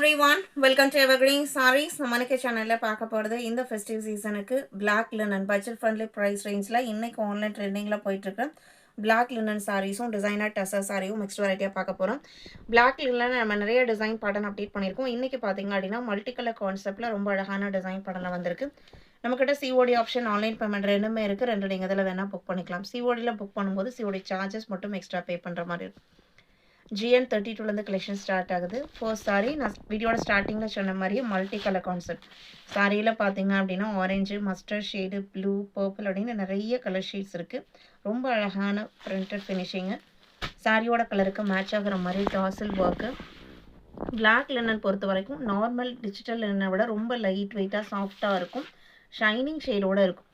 everyone, welcome to Evergreen Sarees. நம்மளுக்கு சேனல்ல பார்க்க போறது இந்த ஃபெஸ்டிவ் சீசனுக்கு Black Linen budget friendly price rangeல இன்னைக்கு ஆன்லைன் ட்ரெண்டிங்ல போயிட்டு இருக்கு Black Linen சாரீஸும் டிசைனர் டசர் சாரியும் மிக்ஸ்ட் வெரைட்டியா பார்க்க போறோம். Black Linen நம்ம நிறைய டிசைன் பேட்டர்ன் அப்டேட் பண்ணிருக்கோம். இன்னைக்கு பாத்தீங்க அப்படினா மல்டி கலர் கான்செப்ட்ல ரொம்ப அழகான டிசைன் பேட்டர்ன்ல வந்திருக்கு. நம்மகிட்ட COD ஆப்ஷன் ஆன்லைன் பேமெண்ட் ரெண்டுமே இருக்கு. ரெண்டு நீங்க இதல வேணா புக் பண்ணிக்கலாம். COD ல புக் பண்ணும்போது COD சார்ஜஸ் மட்டும் எக்ஸ்ட்ரா பே பண்ற மாதிரி இருக்கும். GN32 ல கலெக்ஷன் ஸ்டார்ட் ஆகுது. ஃபர்ஸ்ட் சாரி நான் வீடியோட ஸ்டார்டிங்ல சொன்ன மாதிரியே மல்டி கலர் கான்செப்ட். சாரியில பாத்தீங்க அப்படினா orange, mustard shade, blue, purple அப்படின நிறைய கலர் ஷேட்ஸ் இருக்கு. ரொம்ப அழகான பிரிண்டட் ஃபினிஷிங். சாரியோட கலருக்கு மேட்ச் ஆகுற மாதிரி டாசல் வர்க். Black Linen பொறுத்த வரைக்கும் நார்மல் டிஜிட்டல் லினனை விட ரொம்ப லைட் வெயிட்டா சாஃப்ட்டா இருக்கும். ஷைனிங் ஷேடோட இருக்கும்.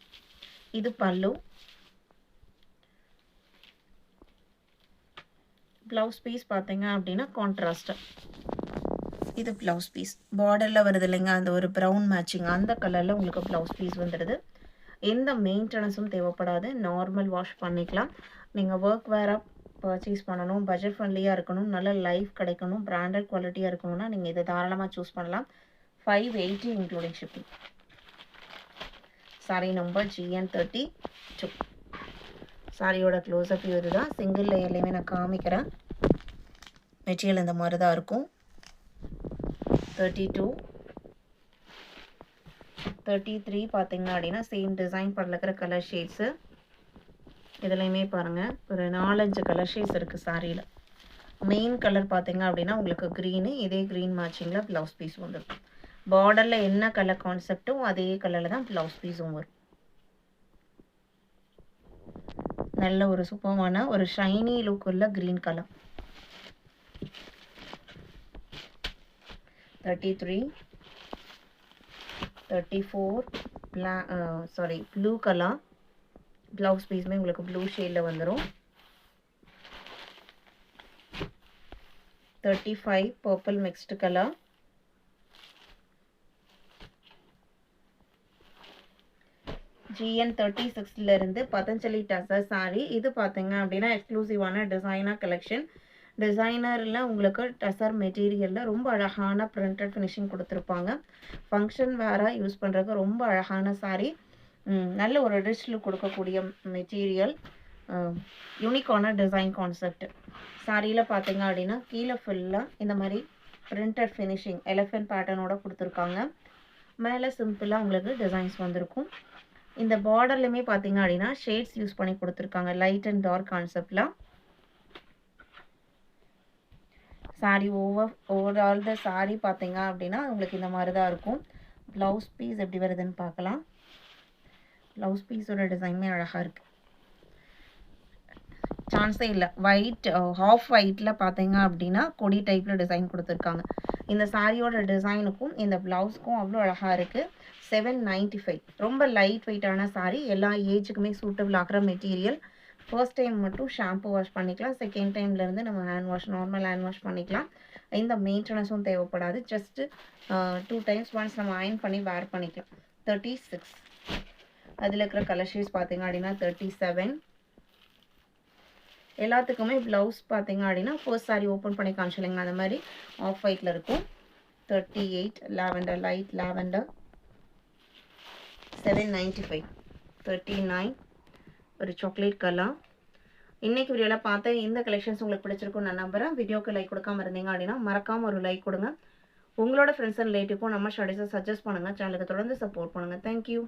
இது பல்லு. Blouse piece பாத்தீங்க அப்படினா கான்ட்ராஸ்ட். இது blouse piece. பார்டர்ல வருது இல்லைங்க அந்த ஒரு brown matching அந்த கலர்ல உங்களுக்கு blouse piece வந்துடுது. எந்த மெயின்டெனன்ஸும் தேவைப்படாது. நார்மல் வாஷ் பண்ணிக்கலாம். நீங்க வர்க் வேரா பர்ச்சேஸ் பண்ணனும், பட்ஜெட் ஃப்ரெண்ட்லியா இருக்கணும், நல்ல லைஃப் கிடைக்கணும், பிராண்டட் குவாலிட்டியா இருக்கணும்னா நீங்க இத தாராளமா சூஸ் பண்ணலாம். 580 including shipping. Sorry number GN32. சாரியோட க்ளோஸ் அப் வியூ இதுதான். சிங்கிள் லேயர்லயுமே நான் காமிக்கிறேன். மெட்டீரியல் இந்த மாதிரி தான் இருக்கும். 32 33 பாத்தீங்க அப்படினா சேம் டிசைன் பண்ணல இருக்கிற கலர் ஷேட்ஸ். இதுலயுமே பாருங்க ஒரு 4-5 கலர் ஷேட்ஸ் இருக்கு சாரியில. மெயின் கலர் பாத்தீங்க அப்படினா உங்களுக்கு green, இதே green மேட்சிங்ல ப்ளவுஸ் பீஸ் வந்துரும். பார்டர்ல என்ன கலர் கான்செப்ட்டோ அதே கலர்ல தான் ப்ளவுஸ் பீஸும் வரும். நல்ல ஒரு சூப்பரான ஒரு ஷைனி லுக் உள்ள green colour. 33 34 blue colour. Blouse பீஸ்மே உங்களுக்கு ப்ளூ ஷேட்ல வந்துரும். 35 பர்பிள் மிக்ஸ்டு கலர். GN36 ல இருந்து பதஞ்சலி டசர் சாரி. இது பாத்தீங்க அப்படினா எக்ஸ்க்ளூசிவான டிசைனர் கலெக்ஷன். டிசைனர்ல உங்களுக்கு டசர் மெட்டீரியல்ல ரொம்ப அழகான பிரிண்டட் ஃபினிஷிங் கொடுத்திருப்பாங்க. ஃபங்க்ஷன் வேரா யூஸ் பண்றதுக்கு ரொம்ப அழகான சாரி. நல்ல ஒரு ரிச் லுக் கொடுக்கக்கூடிய மெட்டீரியல். யூனிக்கான டிசைன் கான்செப்ட். சாரியில பாத்தீங்க அப்படினா கீழ ஃபுல்லா இந்த மாதிரி பிரிண்டட் ஃபினிஷிங் எலிஃபண்ட் பேட்டர்னோட கொடுத்திருக்காங்க. மேல சிம்பிளா உங்களுக்கு டிசைன்ஸ் வந்திருக்கும். இந்த பார்டர்லயுமே பாத்தீங்க அப்படினா ஷேட்ஸ் யூஸ் பண்ணி கொடுத்திருக்காங்க. லைட் அண்ட் டார்க் கான்செப்ட்ல. சாரி ஓவரால் த சாரி பாத்தீங்க அப்படினா உங்களுக்கு இந்த மாதிரி தான் இருக்கும். ப்ளவுஸ் பீஸ் எப்படி வருதுன்னு பார்க்கலாம். ப்ளவுஸ் பீஸோட டிசைன்மே அழகா இருக்கு. சான்ஸே இல்ல. ஒயிட் ஹாஃப் ஒயிட்ல பாத்தீங்க அப்படினா கொடி டைப்ல டிசைன் கொடுத்திருக்காங்க. இந்த சாரியோட டிசைனுக்கும் இந்த ப்ளவுஸ்க்கும் அவ்வளவு அழகா இருக்கு. 795. ரொம்ப லைட் வெயிட்டான சாரி. எல்லா ஏஜுக்குமே சூட்டபிள் ஆகிற மெட்டீரியல். ஃபர்ஸ்ட் டைம் மட்டும் ஷாம்பு வாஷ் பண்ணிக்கலாம். செகண்ட் டைம்ல இருந்து நம்ம hand wash normal hand wash பண்ணிக்கலாம். எந்த மெயின்டெனன்ஸும் தேவைப்படாது. ஜஸ்ட் 2 டைம்ஸ் ஒன்ஸ் நம்ம அயர்ன் பண்ணி வேர் பண்ணிக்கலாம். 36. அதுல இருக்கிற கலர் ஷேட்ஸ் பாத்தீங்க அப்படினா 37. எல்லாத்துக்குமே ப்ளவுஸ் பாத்தீங்க அப்படினா ஃபர்ஸ்ட் சாரி ஓபன் பண்ணி காமிச்சலைங்க அந்த மாதிரி ஆஃப் ஒயிட்ல இருக்கும். 38 லாவெண்டர், லைட் லாவெண்டர். 795. 39 ஒரு சாக்லேட் கலர். இன்னைக்கு வீடியோல பார்த்த இந்த கலெக்ஷன்ஸ் உங்களுக்கு பிடிச்சிருக்கும் நான் நம்புறேன். வீடியோக்கு லைக் கொடுக்காம இருந்தீங்க அப்படினா மறக்காம ஒரு லைக் கொடுங்க. உங்களோட ஃப்ரெண்ட்ஸ் அண்ட் ரிலேட்டிவ்க்கும் நம்ம ஸ்டடீஸை சஜஸ்ட் பண்ணுங்க. சேனலுக்கு தொடர்ந்து சப்போர்ட் பண்ணுங்க. Thank you.